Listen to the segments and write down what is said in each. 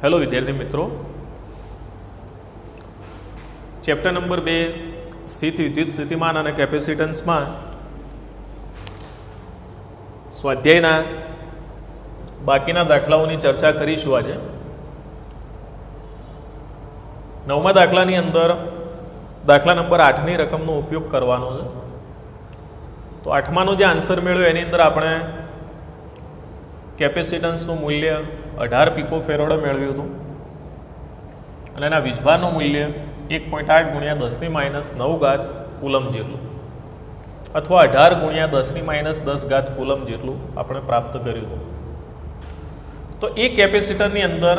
Hello विद्यार्थी मित्रों, chapter number 2 स्थित विद्युत स्थितिमान और केपेसिटन्स में स्वाध्यायना बाकीना दाखलाओनी चर्चा करीशुं। आज 9मा दाखलानी अंदर दाखला नंबर 8 नी रकमनो उपयोग करवानो छे। तो 8मानो जे आंसर मेळव्यो एनी अंदर आपणे केपेसिटन्सनुं मूल्य 18 पिको फेराड मेळव्युं हतुं અને એના વીજભારનું મૂલ્ય 1.8 × 10⁻9 કુલમ જેટલું અથવા 18 × 10⁻10 કુલમ જેટલું આપણે પ્રાપ્ત કર્યું હતું। તો એ કેપેસિટરની અંદર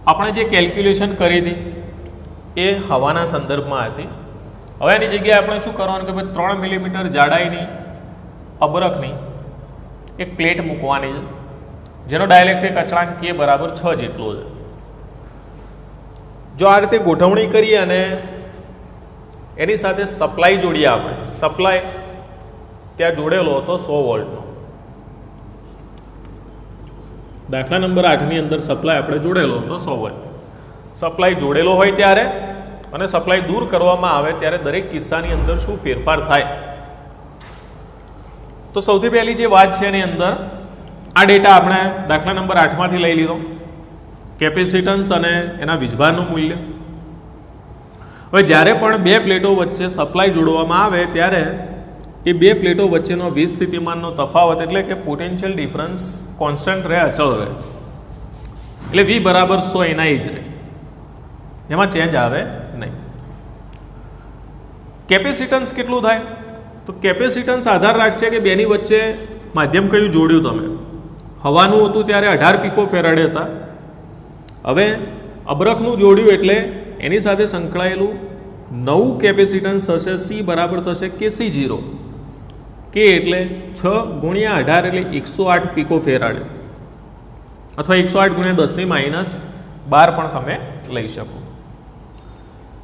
આપણે જે કેલ્ક્યુલેશન કરી હતી એ હવાના સંદર્ભમાં હતી। હવે એની જગ્યાએ આપણે શું કરવાનું કે ભાઈ 3 મિલીમીટર જાડાઈની અબરખની એક પ્લેટ મૂકવાની છે જેનો ડાયલેક્ટ્રિક અચળાંક K બરાબર 6 જેટલો છે। જો આ રીતે ગોઠવણી કરીએ અને એની સાથે સપ્લાય જોડીએ, આપણે સપ્લાય ત્યાં જોડેલો હતો 100 વોલ્ટનો। દાખલા નંબર 8 ની અંદર સપ્લાય આપણે જોડેલો હતો 100 વોલ્ટ। સપ્લાય જોડેલો હોય ત્યારે અને સપ્લાય દૂર કરવામાં આવે ત્યારે દરેક કિસ્સાની અંદર શું ફેરફાર થાય। તો સૌથી પહેલી જે વાત છે એની અંદર આ ડેટા આપણે દાખલા નંબર 8 માંથી લઈ લીધો, કેપેસિટન્સ અને એના વીજભારનું મૂલ્ય। હવે જ્યારે પણ બે પ્લેટો વચ્ચે સપ્લાય જોડવામાં આવે ત્યારે એ બે પ્લેટો વચ્ચેનો વીજ સ્થિતિમાનનો તફાવત એટલે કે પોટેન્શિયલ ડિફરન્સ કોન્સ્ટન્ટ રહે, અચળ રહે, એટલે V બરાબર 100 એના જ રહે, એમાં ચેન્જ આવે નહીં। કેપેસિટન્સ કેટલું થાય? તો કેપેસિટન્સ આધાર રાખશે કે બેની વચ્ચે માધ્યમ કયું જોડ્યું તમે। હવાનું હતું ત્યારે 18 પિકો ફેરાડે હતા। હવે અબરખનું જોડ્યું એટલે એની સાથે સંકળાયેલું નવું કેપેસિટન્સ થશે C બરાબર થશે KC0। K એટલે 6 × 18 એટલે 108 પિકો ફેરાડે અથવા 108 × 10⁻12 પણ તમે લઈ શકો।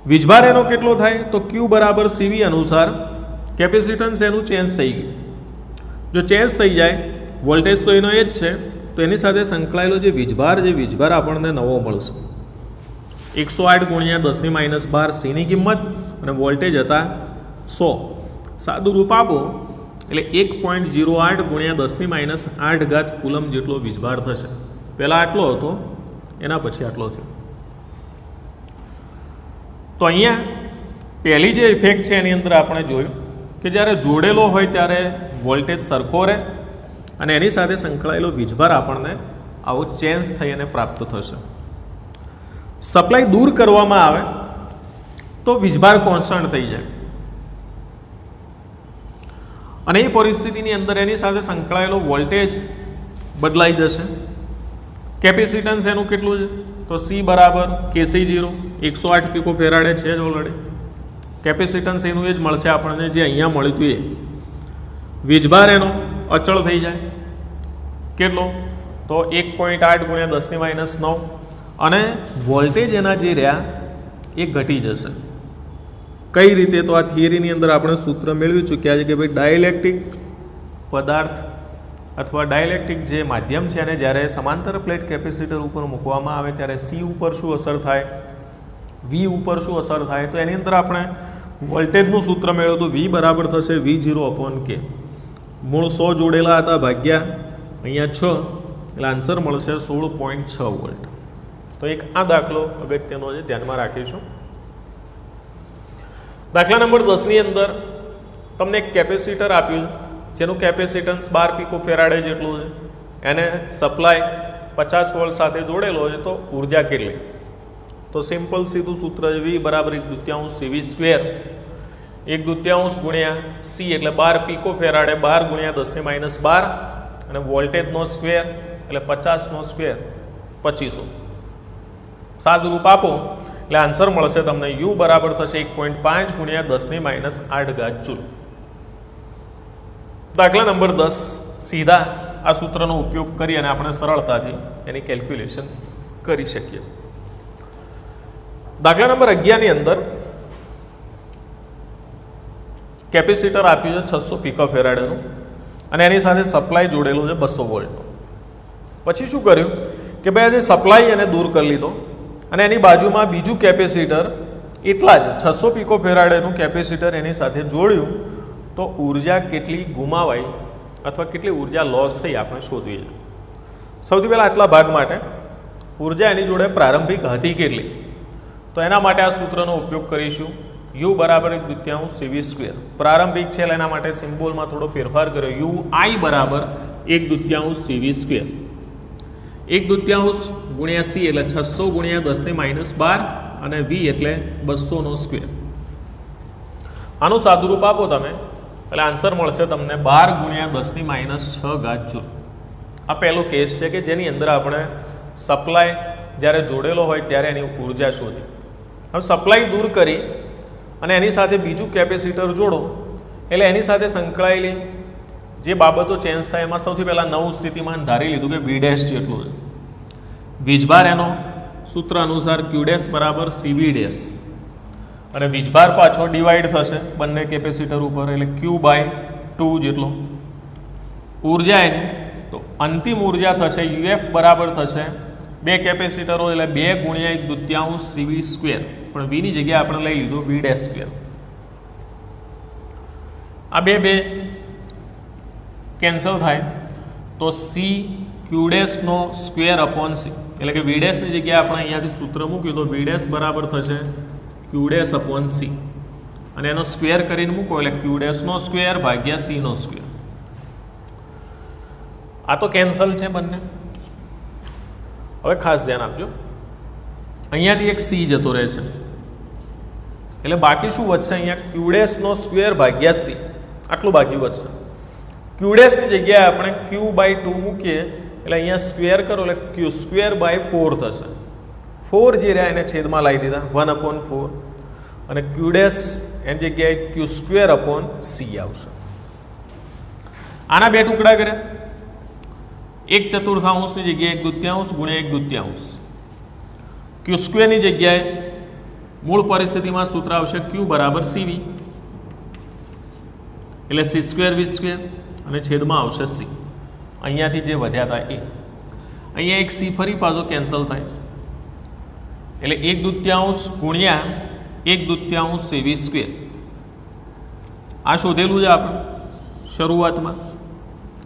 વીજભાર એનો કેટલો થાય? તો Q બરાબર CV અનુસાર કેપેસિટન્સ એનું ચેન્જ થઈ ગયું। જો ચેન્જ થઈ જાય, વોલ્ટેજ તો એનો એ જ છે, તો એની સાથે સંકળાયેલો જે વીજભાર આપણને નવો મળશે। 108 × 10⁻12 Cની કિંમત અને વોલ્ટેજ હતા 100। સાદું રૂપ આપો એટલે 1.08 × 10⁻8 કુલમ જેટલો વીજભાર થશે। પહેલાં આટલો હતો, એના પછી આટલો થયો। તો અહીંયા પહેલી જે ઇફેક્ટ છે એની અંદર આપણે જોયું કે જ્યારે જોડેલો હોય ત્યારે વોલ્ટેજ સરખો રહે અને એની સાથે સંકળાયેલો વીજભાર આપણને આવો ચેન્જ થઈ અને પ્રાપ્ત થશે। સપ્લાય દૂર કરવામાં આવે તો વીજભાર કોન્સ્ટન્ટ થઈ જાય અને એ પરિસ્થિતિની અંદર એની સાથે સંકળાયેલો વોલ્ટેજ બદલાઈ જશે। કેપેસિટન્સ એનું કેટલું છે? તો C બરાબર KC0 108 પિકો ફેરાડે છે જ ઓલરેડી। કેપેસિટન્સ એનું એ જ મળશે આપણને જે અહીંયા મળ્યું હતું એ। વીજભાર એનો અચળ થઈ જાય, કેટલો? તો 1.8 × 10⁻9 અને વોલ્ટેજ એના જે રહ્યા એ ઘટી જશે। કઈ રીતે? તો આ થિયરીની અંદર આપણે સૂત્ર મેળવી ચૂક્યા છે કે ભાઈ ડાયલેક્ટ્રિક પદાર્થ અથવા ડાયલેક્ટ્રિક જે માધ્યમ છે એને જ્યારે સમાંતર પ્લેટ કેપેસિટર ઉપર મૂકવામાં આવે ત્યારે C ઉપર શું અસર થાય, V ઉપર શું અસર થાય? તો એની અંદર આપણે વોલ્ટેજનું સૂત્ર મેળવ્યું હતું। V બરાબર થશે V0/K। મૂળ 100 જોડેલા હતા ભાગ્યા અહીંયા 6 એટલે આન્સર મળશે 16.6 વોલ્ટ। તો એક આ દાખલો અગત્યનો છે, ધ્યાનમાં રાખીશું। દાખલા નંબર 10ની અંદર તમને એક કેપેસિટર આપ્યું જેનું કેપેસિટન્સ 12 પિકો ફેરાડે જેટલું છે, એને સપ્લાય 50 વોલ્ટ સાથે જોડેલો છે, તો ઉર્જા કેટલી? તો સિમ્પલ સીધું સૂત્ર છે, V બરાબર 1/2 CV²। 1/2 ગુણ્યા C એટલે 12 પિકો ફેરાડે, 12 × 10⁻12 અને વોલ્ટેજનો સ્ક્વેર એટલે 50નો સ્ક્વેર 2500। સાદું રૂપ આપો એટલે આન્સર મળશે તમને U બરાબર થશે 1.5 × 10⁻8 જૂલ। દાખલા નંબર 10 સીધા આ સૂત્રનો ઉપયોગ કરી અને આપણે સરળતાથી એની કેલ્ક્યુલેશન કરી શકીએ। દાખલા નંબર 11 ની અંદર કેપેસિટર આપ્યું છે 600 પિકો ફેરાડેનું અને એની સાથે સપ્લાય જોડેલું છે 200 વોલ્ટનું। પછી શું કર્યું કે ભાઈ આજે સપ્લાય એને દૂર કરી લીધો અને એની બાજુમાં બીજું કેપેસિટર એટલા જ 600 પિકો ફેરાડેનું કેપેસિટર એની સાથે જોડ્યું તો ઉર્જા કેટલી ગુમાવાઈ અથવા કેટલી ઉર્જા લોસ થઈ આપણે શોધવી છે. સૌથી પહેલાં આટલા ભાગ માટે ઉર્જા એની જોડે પ્રારંભિક હતી કેટલી, તો એના માટે આ સૂત્રનો ઉપયોગ કરીશું. યુ બરાબર 1/2 CV². પ્રારંભિક છે એટલે એના માટે સિમ્બોલમાં થોડો ફેરફાર કર્યો. યુ આઈ બરાબર 1/2 CV². 1/2 ગુણ્યા સી એટલે 600 ગુણ્યા 10⁻12 અને વી એટલે 200². આનું સાદુરૂપ આપો તમે એટલે આન્સર મળશે તમને 12 ગુણ્યા 10⁻6 જૂલ. આ પહેલો કેસ છે કે જેની અંદર આપણે સપ્લાય જ્યારે જોડેલો હોય ત્યારે એની ઉર્જા શોધી. હવે સપ્લાય દૂર કરી અને એની સાથે બીજું કેપેસિટર જોડો એટલે એની સાથે સંકળાયેલી જે બાબતો ચેન્જ થાય એમાં સૌથી પહેલાં નવું સ્થિતિમાન ધારી લીધું કે વી ડેશ જેટલું છે. વીજભાર એનો સૂત્ર અનુસાર ક્યુ ડેશ બરાબર સીવી ડેશ અને વીજભાર પાછો ડિવાઈડ થશે બંને કેપેસિટર ઉપર એટલે Q/2 જેટલો. ઉર્જા એની તો અંતિમ ઉર્જા થશે યુએફ બરાબર થશે 2 કેપેસિટરો એટલે 2 ગુણ્યા 1/2 CV². પણ વીની જગ્યાએ આપણે લઈ લીધું વી ડેશ સ્ક્વેર. આ બે કેન્સલ થાય તો સી ક્યુ ડેશનો સ્ક્વેર અપોન સી એટલે કે વી ડેશની જગ્યાએ આપણે અહીંયાથી સૂત્ર મૂક્યું તો વી ડેશ બરાબર થશે ક્યુ ડેશ અપોન સી અને એનો સ્ક્વેર કરીને મૂકો એટલે ક્યુ ડેશનો સ્ક્વેર ભાગ્યા સીનો સ્ક્વેર. આ તો કેન્સલ છે બંને. હવે ખાસ ધ્યાન આપજો, અહીંયાથી એક સી જતો રહેશે એટલે બાકી શું વધશે? અહીંયા ક્યુ ડેશનો સ્ક્વેર ભાગ્યા સી આટલું બાકી વધશે. ક્યુ ડેશની જગ્યાએ આપણે Q/2 મૂકીએ એટલે અહીંયા સ્ક્વેર કરો એટલે Q²/4 થશે. 4 જે રહ્યા એને છેદમાં લાવી દીધા 1/4 અને ક્યુ ડેશ એની જગ્યાએ Q²/c આવશે. આના બે ટુકડા કર્યા, 1/4 ની જગ્યાએ 1/2 ગુણ્યા 1/2. Q² જગ્યાએ મૂળ પરિસ્થિતિમાં સૂત્ર આવશે Q બરાબર CV એટલે C² V² અને છેદમાં આવશે C. અહીંયાથી જે વધ્યા હતા એ અહીંયા એક C ફરી પાછો કેન્સલ થાય એટલે 1/2 ગુણ્યા 1/2 CV². આ શોધેલું છે આપણે શરૂઆતમાં,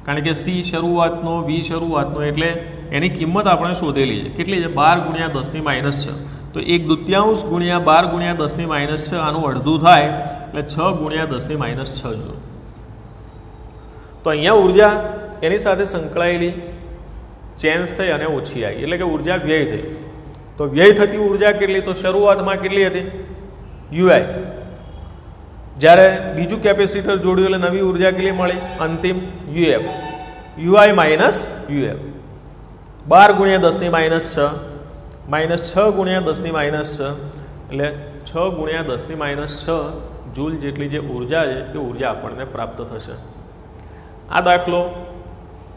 કારણ કે C શરૂઆતનો V શરૂઆતનો એટલે એની કિંમત આપણે શોધેલી છે. કેટલી છે? 12 ગુણ્યા 10⁻6. તો 1/2 ગુણ્યા 12 ગુણ્યા 10⁻6 આનું અડધું થાય એટલે 6 ગુણ્યા 10⁻6 જુઓ. તો અહીંયા ઉર્જા એની સાથે સંકળાયેલી ચેન્જ થઈ અને ઓછી આવી એટલે કે ઉર્જા વ્યય થઈ. તો વ્યય થતી ઉર્જા કેટલી? તો શરૂઆતમાં કેટલી હતી? યુઆઈ. જ્યારે બીજું કેપેસિટર જોડ્યું એટલે નવી ઉર્જા કેટલી મળી? અંતિમ યુએફ. યુઆઈ માઇનસ યુએફ 12 ગુણ્યા 10⁻6 -6 ગુણ્યા 10⁻6 એટલે 6 ગુણ્યા 10⁻6 જૂલ જેટલી જે ઉર્જા છે એ ઉર્જા આપણને પ્રાપ્ત થશે. આ દાખલો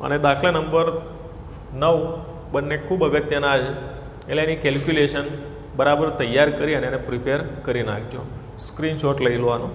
અને દાખલા નંબર 9 બંને ખૂબ અગત્યના છે એટલે એની કેલ્ક્યુલેશન બરાબર તૈયાર કરી અને એને પ્રિપેર કરી નાખજો. સ્ક્રીનશોટ લઈ લો આનો.